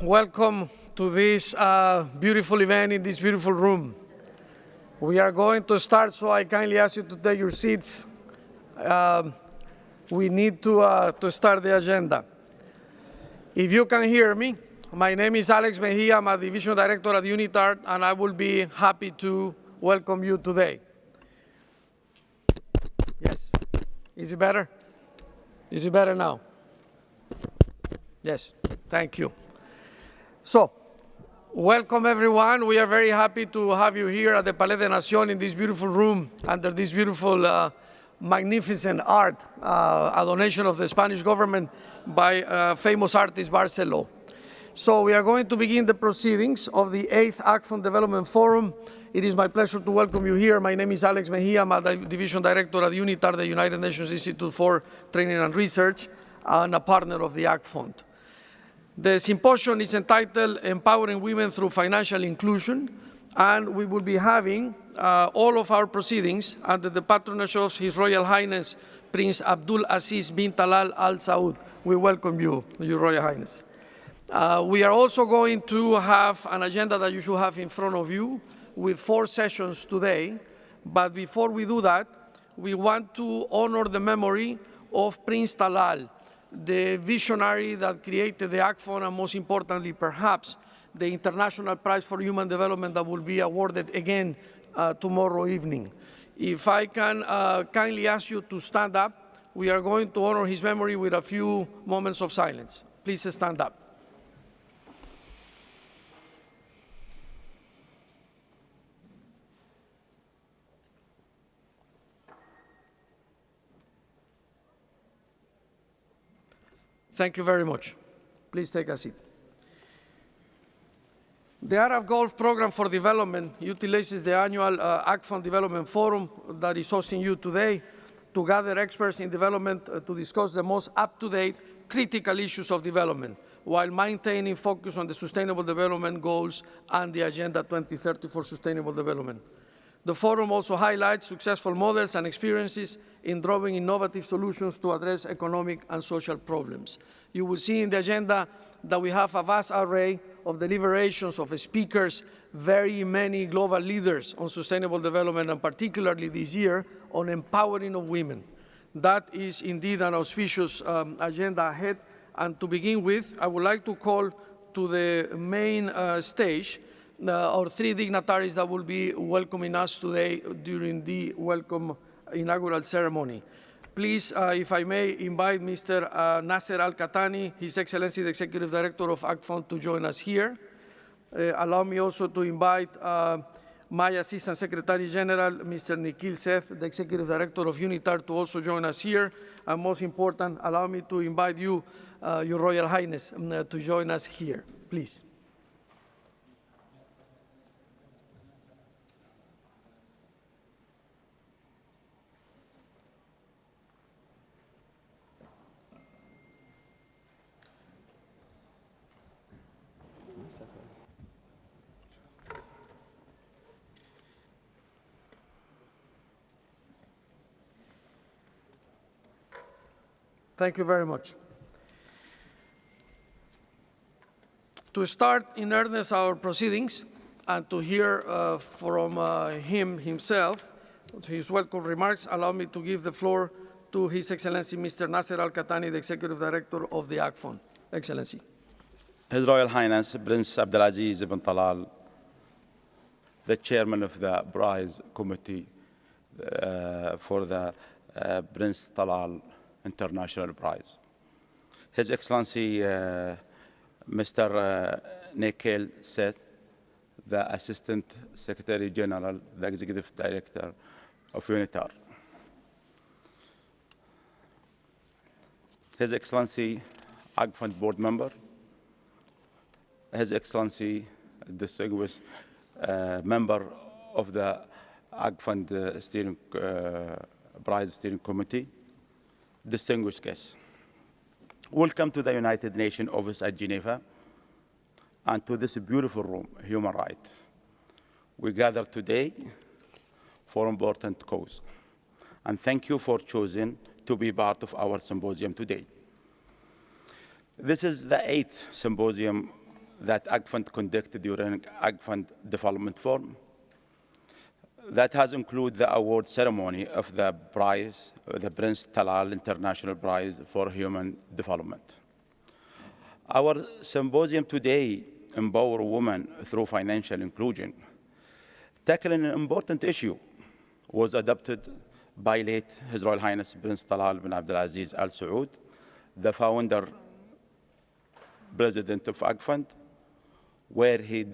welcome to this beautiful event in this beautiful room. We are going to start, so I kindly ask you to take your seats. We need to start the agenda. If you can hear me, my name is Alex Mejia. I'm a Division Director at UNITAR, and I will be happy to welcome you today. Yes. Is it better? Is it better now? Yes. Thank you. So, welcome everyone. We are very happy to have you here at the Palais de Nación in this beautiful room under this beautiful, magnificent art, a donation of the Spanish government by famous artist Barceló. So we are going to begin the proceedings of the 8th AGFUND Development Forum. It is my pleasure to welcome you here. My name is Alex Mejia. I'm a Division Director at UNITAR, the United Nations Institute for Training and Research, and a partner of the AGFUND. The symposium is entitled Empowering Women Through Financial Inclusion, and we will be having all of our proceedings under the patronage of His Royal Highness Prince Abdul Aziz bin Talal Al Saud. We welcome you, Your Royal Highness. We are also going to have an agenda that you should have in front of you with 4 sessions today. But before we do that, we want to honor the memory of Prince Talal, the visionary that created the AGFUND, and most importantly, perhaps, the International Prize for Human Development that will be awarded again tomorrow evening. If I can kindly ask you to stand up, we are going to honor his memory with a few moments of silence. Please stand up. Thank you very much. Please take a seat. The Arab Gulf Program for Development utilizes the annual AGFUND Development Forum that is hosting you today to gather experts in development to discuss the most up-to-date critical issues of development while maintaining focus on the Sustainable Development Goals and the Agenda 2030 for Sustainable Development. The forum also highlights successful models and experiences in drawing innovative solutions to address economic and social problems. You will see in the agenda that we have a vast array of deliberations of speakers, very many global leaders on sustainable development, and particularly this year on empowering of women. That is indeed an auspicious agenda ahead. And to begin with, I would like to call to the main stage our 3 dignitaries that will be welcoming us today during the welcome inaugural ceremony. Please, if I may, invite Mr. Nasser Alkahtani, His Excellency the Executive Director of AGFUND, to join us here. Allow me also to invite my Assistant Secretary General, Mr. Nikhil Seth, the Executive Director of UNITAR, to also join us here. And most important, allow me to invite you, Your Royal Highness, to join us here, please. Thank you very much. To start in earnest our proceedings and to hear from him himself, his welcome remarks, allow me to give the floor to His Excellency Mr. Nasser Alkahtani, the Executive Director of the AGFUND. Excellency. His Royal Highness Prince Abdulaziz bin Talal, the Chairman of the Prize Committee for the Prince Talal International Prize. His Excellency Mr. Nikhil Seth, the Assistant Secretary General, the Executive Director of UNITAR. His Excellency AGFUND Board Member, His Excellency distinguished member of the AGFUND Prize Steering Committee, distinguished guests. Welcome to the United Nations Office at Geneva and to this beautiful room, Human Rights. We gather today for an important cause. And thank you for choosing to be part of our symposium today. This is the 8th symposium that AGFUND conducted during AGFUND Development Forum. That has included the award ceremony of the prize, the Prince Talal International Prize for Human Development. Our symposium today, Empower Women Through Financial Inclusion, tackling an important issue, was adopted by late His Royal Highness Prince Talal bin Abdulaziz Al Saud, the founder, president of AGFUND, where he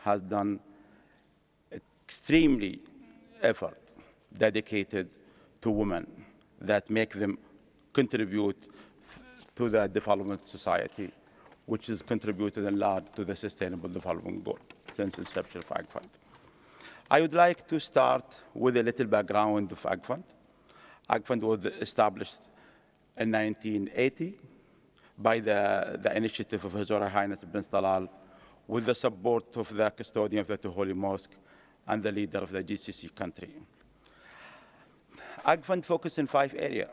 has done extremely effort dedicated to women that make them contribute to the development society, which has contributed a lot to the Sustainable Development Goal since inception of AGFUND. I would like to start with a little background of AGFUND. AGFUND was established in 1980 by the initiative of His Royal Highness Prince Talal, with the support of the custodian of the Two Holy Mosque and the leader of the GCC country. AGFUND focuses in 5 areas.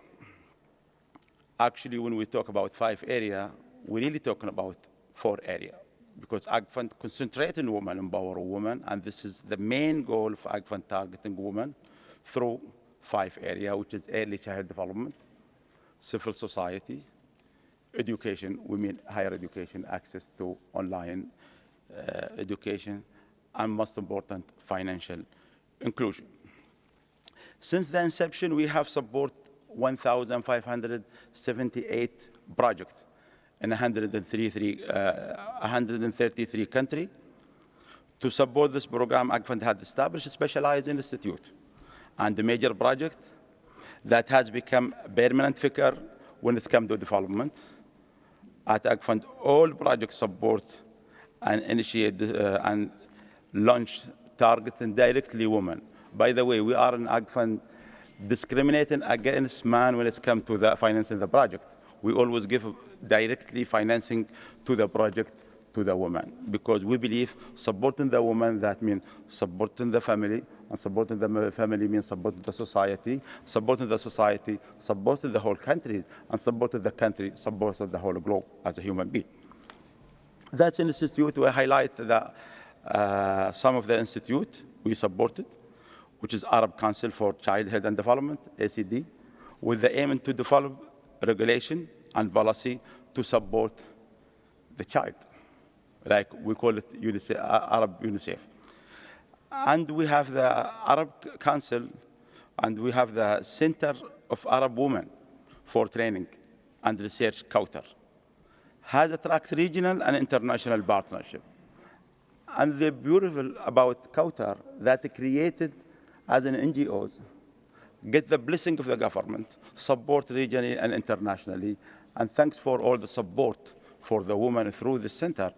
Actually, when we talk about 5 areas, we're really talking about 4 areas, because AGFUND concentrates on women, empower women, and this is the main goal of AGFUND, targeting women through 5 areas, which is early child development, civil society, education, we mean higher education, access to online education, and most important, financial inclusion. Since the inception, we have supported 1,578 projects in 133 countries. To support this program, AGFUND had established a specialized institute and a major project that has become a permanent figure when it comes to development. At AGFUND, all projects support and initiate and launch targeting directly women. By the way, we are in AGFUND discriminating against men when it comes to the financing the project. We always give directly financing to the project to the woman, because we believe supporting the woman, that means supporting the family, and supporting the family means supporting the society, supporting the society, supporting the whole country, and supporting the country, supporting the whole globe as a human being. That's an institute. We highlight some of the institute we supported, which is Arab Council for Childhood and Development, ACD, with the aim to develop regulation and policy to support the child, like we call it UNICEF, Arab UNICEF. And we have the Arab Council, and we have the Center of Arab Women for Training and Research, Qatar, has attracted regional and international partnership. And the beautiful about Qatar, that created as an NGOs, get the blessing of the government, support regionally and internationally, and thanks for all the support for the women through the center.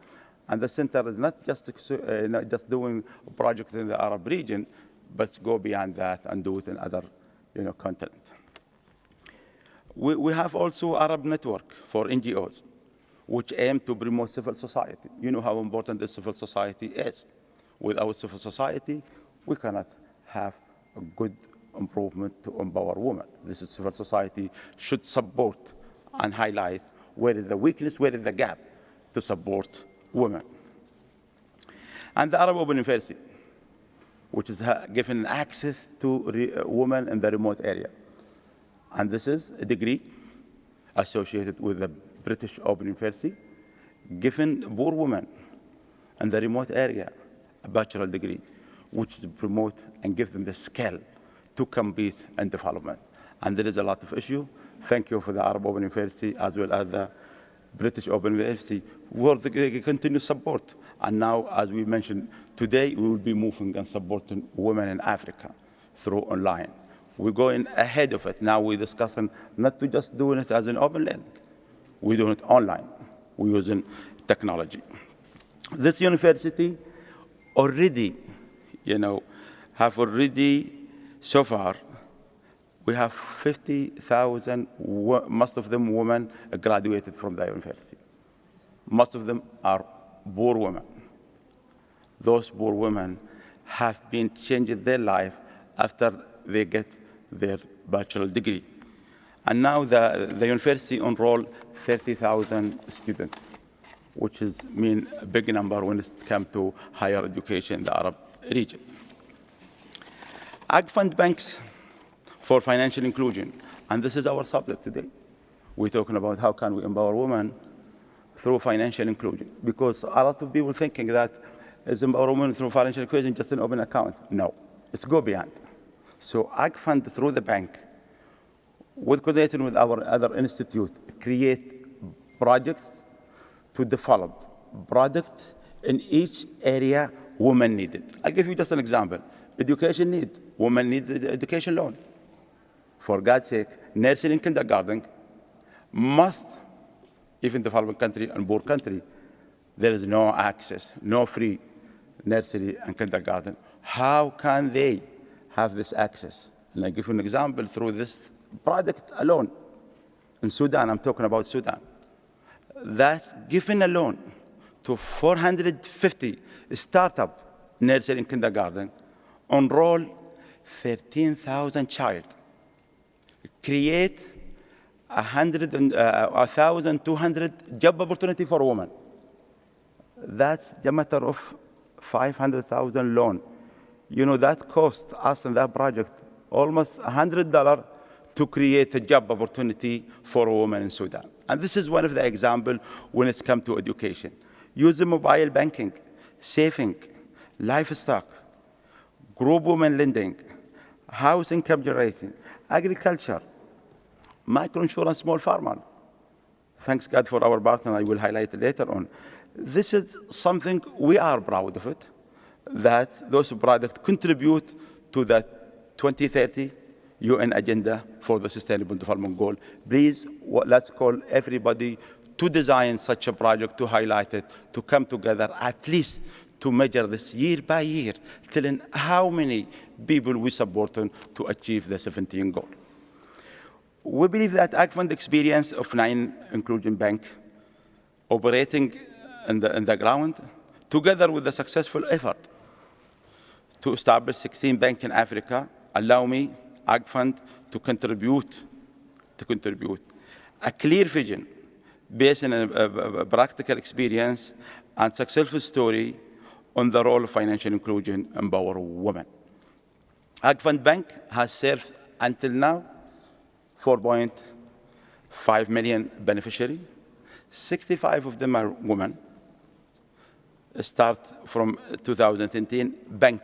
And the center is not just doing a project in the Arab region, but go beyond that and do it in other continent. We have also Arab Network for NGOs, which aim to promote civil society. You know how important the civil society is. Without civil society, we cannot have a good improvement to empower women. This is civil society should support and highlight where is the weakness, where is the gap to support women. And the Arab Open University, which is given access to women in the remote area. And this is a degree associated with the British Open University, given poor women in the remote area a bachelor degree, which is promote and give them the skill to compete in development. And there is a lot of issue. Thank you for the Arab Open University as well as the British Open University for the continued support. And now, as we mentioned, today we will be moving and supporting women in Africa through online. We're going ahead of it. Now we're discussing not to just doing it as an open learning. We're doing it online. We're using technology. This university already, have already, so far, we have 50,000, most of them women, graduated from the university. Most of them are poor women. Those poor women have been changing their life after they get their bachelor degree. And now the university enrolled 30,000 students which is mean a big number when it comes to higher education in the Arab region. AGFUND banks for financial inclusion, and this is our subject today. We're talking about how can we empower women through financial inclusion, because a lot of people thinking that is empower women through financial inclusion just an open account. No, it's go beyond. So AGFUND through the bank, with coordinating with our other institute, create projects to develop product in each area women need it. I'll give you just an example. Education need. Women need the education loan. For God's sake, nursery and kindergarten must, even developing country and poor country, there is no access, no free nursery and kindergarten. How can they have this access? And I give you an example through this product alone. In Sudan, I'm talking about Sudan. That given a loan to 450 startup nursery and kindergarten, enroll 13,000 child, create 1,200 job opportunity for women. That's the matter of 500,000 loan. You know, that cost us in that project almost $100 to create a job opportunity for a woman in Sudan. And this is one of the examples when it comes to education. Using mobile banking, saving, livestock, group women lending, house income generating, agriculture, microinsurance, small farmer. Thanks God for our partner, I will highlight it later on. This is something we are proud of it, that those products contribute to the 2030 UN agenda for the Sustainable Development Goal. Please, let's call everybody to design such a project, to highlight it, to come together, at least to measure this year by year, telling how many people we support to achieve the 17 goal. We believe that AGFUND experience of 9 inclusion bank operating in the ground, together with the successful effort to establish 16 banks in Africa, allow me, AGFUND, to contribute a clear vision based on a practical experience and successful story on the role of financial inclusion in empower women. AGFUND Bank has served until now 4.5 million beneficiaries. 65 of them are women. Start from 2010, bank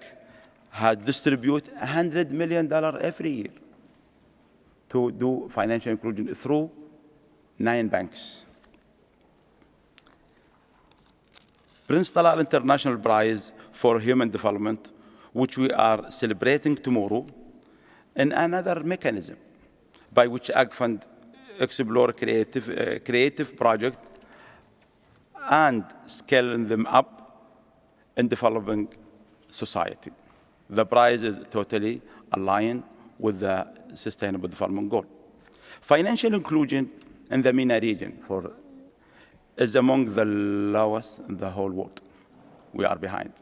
has distributed $100 million every year to do financial inclusion through 9 banks. Prince Talal International Prize for Human Development, which we are celebrating tomorrow, and another mechanism by which AGFUND explore creative project and scaling them up in developing society. The prize is totally aligned with the Sustainable Development Goal. Financial inclusion in the MENA region is among the lowest in the whole world. We are behind.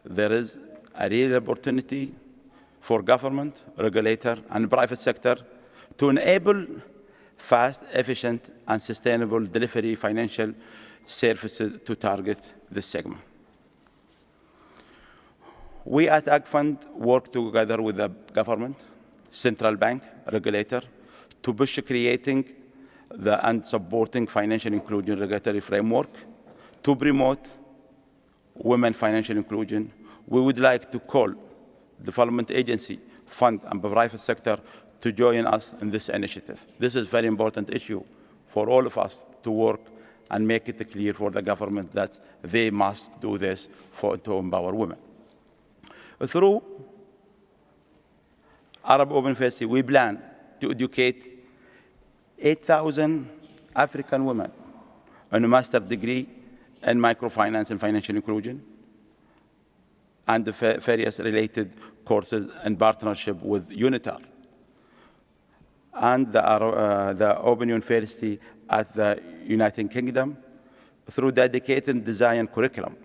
There is a real opportunity for government, regulator, and private sector to enable fast, efficient, and sustainable delivery financial services to target this segment. We at AGFUND work together with the government, central bank, regulator, to push creating and supporting financial inclusion regulatory framework to promote women financial inclusion. We would like to call development agency, fund, and private sector to join us in this initiative. This is a very important issue for all of us to work and make it clear for the government that they must do this to empower women. Through Arab Open University, we plan to educate 8,000 African women on a master's degree in microfinance and financial inclusion, and the various related courses in partnership with UNITAR and the Open University at the United Kingdom through dedicated design curriculum.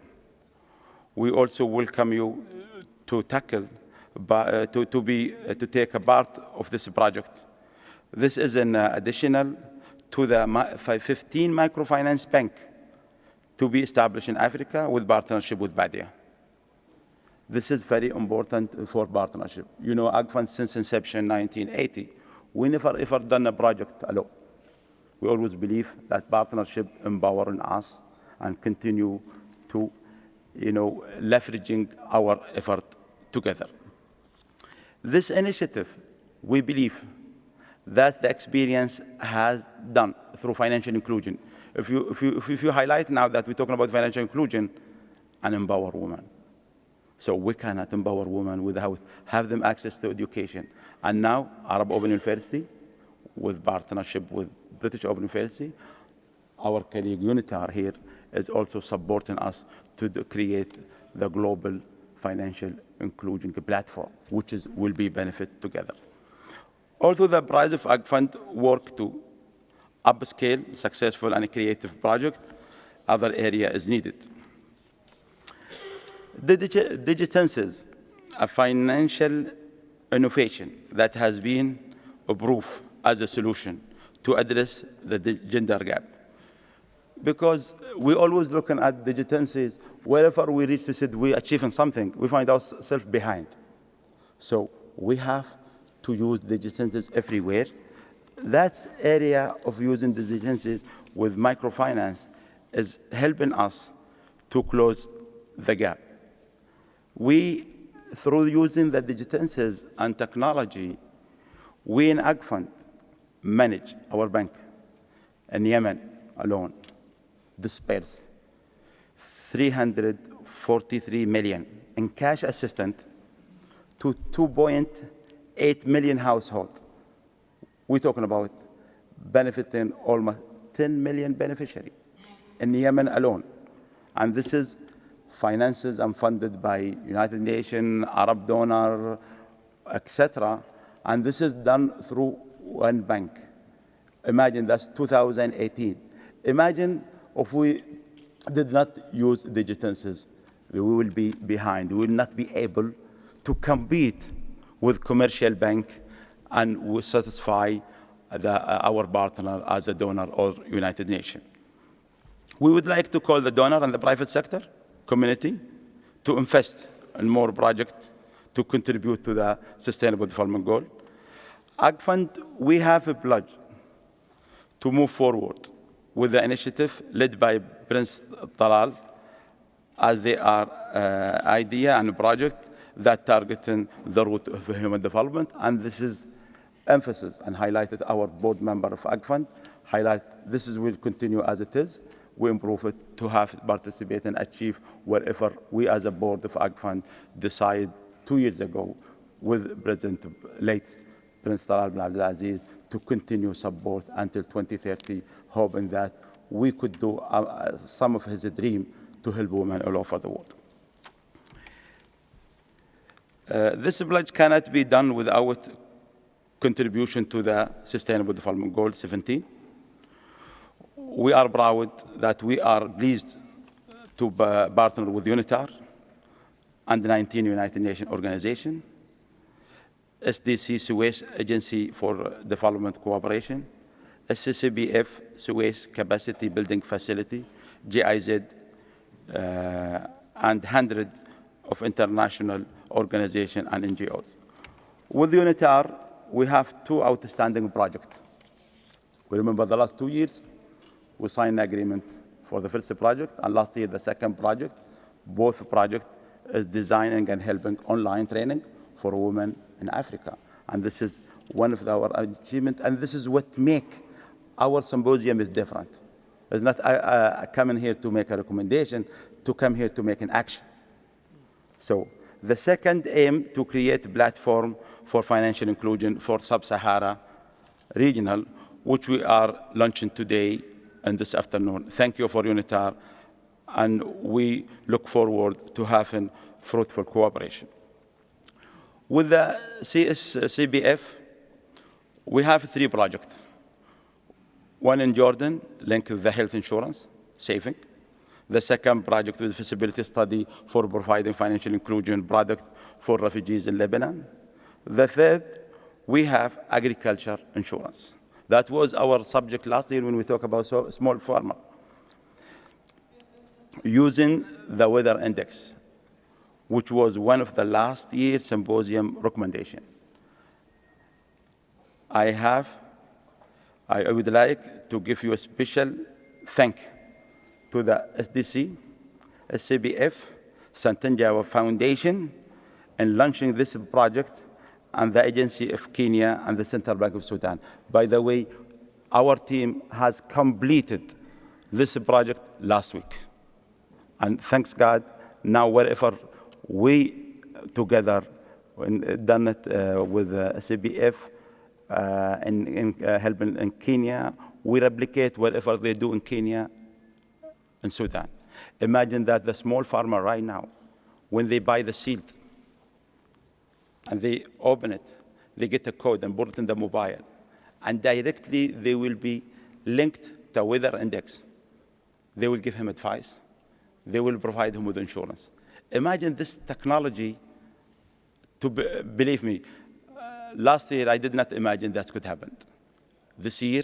We also welcome you to tackle, to take a part of this project. This is an additional to the 15 microfinance bank to be established in Africa with partnership with Badia. This is very important for partnership. You know, AGFUND since inception 1980, we never ever done a project alone. We always believe that partnership empowering us and continue to, leveraging our effort together. This initiative, we believe that the experience has done through financial inclusion. If you highlight now that we're talking about financial inclusion and empower women. So we cannot empower women without have them access to education. And now Arab Open University, with partnership with British Open University, our colleague UNITAR here is also supporting us to create the global financial inclusion platform, which will be benefit together. Also, the Prize of AGFUND work to upscale successful and creative project, other area is needed. Digitenses, a financial innovation that has been approved as a solution to address the gender gap. Because we always looking at digitenses, wherever we reach to say we achieving something, we find ourselves behind. So we have to use digitenses everywhere. That area of using digitenses with microfinance is helping us to close the gap. We, through using the digitenses and technology, we in AGFUND manage our bank in Yemen alone dispersed 343 million in cash assistance to 2.8 million households. We're talking about benefiting almost 10 million beneficiaries in Yemen alone. And this is finances and funded by United Nations, Arab donor, etc. And this is done through one bank. Imagine that's 2018. Imagine if we did not use digitenses, we will be behind. We will not be able to compete with commercial bank and we satisfy our partner as a donor or United Nations. We would like to call the donor and the private sector community to invest in more projects to contribute to the Sustainable Development Goal. AGFUND, we have a pledge to move forward with the initiative led by Prince Talal as they are idea and project that targeting the root of human development. And this is emphasis and highlighted our board member of AGFUND, highlight this will continue as it is. We improve it to have participate and achieve wherever we as a board of AGFUND decide 2 years ago with President late Prince Talal bin Abdulaziz to continue support until 2030, hoping that we could do some of his dream to help women all over the world. This pledge cannot be done without contribution to the Sustainable Development Goal 17. We are proud that we are pleased to partner with UNITAR and 19 United Nations organizations, SDC Suez Agency for Development Cooperation, SCCBF Suez Capacity Building Facility, GIZ, and hundreds of international organizations and NGOs. With UNITAR, we have 2 outstanding projects. We remember the last 2 years, we signed an agreement for the first project, and last year the second project. Both projects is designing and helping online training for women in Africa. And this is one of our achievements, and this is what makes our symposium is different. It's not coming here to make a recommendation, to come here to make an action. So the second aim to create a platform for financial inclusion for Sub-Sahara regional, which we are launching today and this afternoon. Thank you for UNITAR, and we look forward to having fruitful cooperation. With the CSCBF, we have 3 projects. One in Jordan, linked with the health insurance saving. The second project is feasibility study for providing financial inclusion product for refugees in Lebanon. The third, we have agriculture insurance. That was our subject last year when we talked about small farmer. using the weather index, which was one of the last year's symposium recommendation. I would like to give you a special thank to the SDC, SCBF, Santanjawa Foundation, in launching this project, and the Agency of Kenya and the Central Bank of Sudan. By the way, our team has completed this project last week. And thanks God, now wherever we together done it with CBF in helping in Kenya, we replicate whatever they do in Kenya and Sudan. Imagine that the small farmer right now, when they buy the seed and they open it, they get a code and put it in the mobile, and directly they will be linked to weather index. They will give him advice. They will provide him with insurance. Imagine this technology. Believe me, last year I did not imagine that could happen. This year,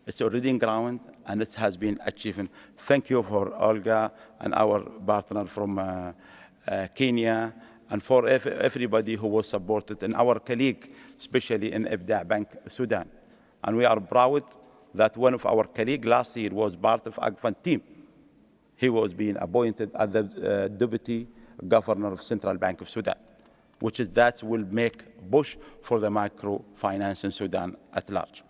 it's already in ground, and it has been achieved. Thank you for Olga and our partner from Kenya, and for everybody who was supported, and our colleague, especially in Ibda Bank, Sudan. And we are proud that one of our colleagues last year was part of AGFUND team. He was being appointed as the Deputy Governor of Central Bank of Sudan, which is that will make push for the microfinance in Sudan at large.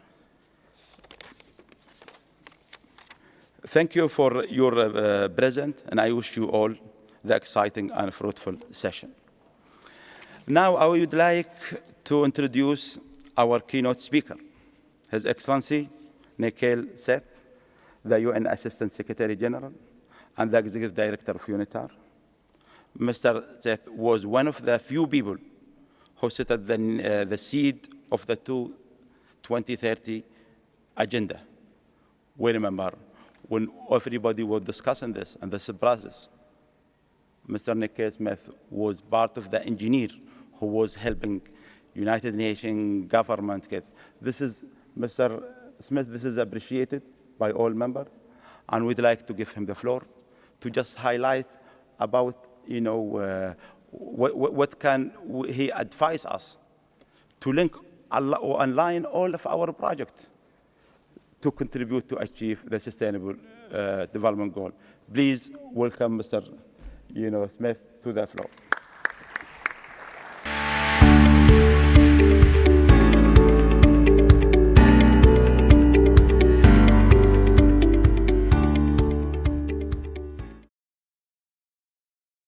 Thank you for your presence, and I wish you all the exciting and fruitful session. Now I would like to introduce our keynote speaker, His Excellency Nikhil Seth, the UN Assistant Secretary General and the Executive Director of UNITAR. Mr. Seth was one of the few people who set up the seed of the 2030 agenda. We remember when everybody was discussing this and this process, Mr. Nikhil Smith was part of the engineer who was helping United Nations government get. This is, Mr. Smith, this is appreciated by all members, and we'd like to give him the floor to just highlight about, what can he advise us to link or align all of our projects to contribute to achieve the sustainable development goal. Please welcome Mr. Smith to the floor.